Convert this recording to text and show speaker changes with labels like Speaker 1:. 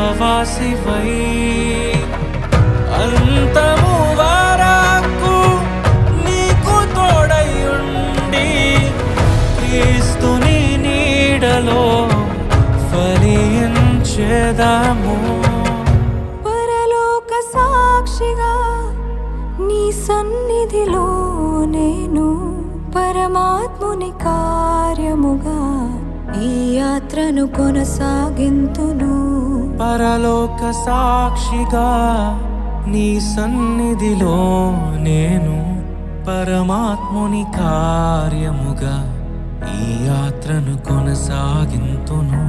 Speaker 1: సహవాసివై అంతము వరకు నీకు తోడయుండి క్రీస్తుని నీడలో ఫలించెదము.
Speaker 2: పరలోక సాక్షిగా నీ సన్నిధిలో నేను పరమాత్ముని కార్యముగా ఈ యాత్రను కొనసాగింతును.
Speaker 1: పరలోక సాక్షిగా నీ సన్నిధిలో నేను పరమాత్ముని కార్యముగా ఈ యాత్రను కొనసాగింతును.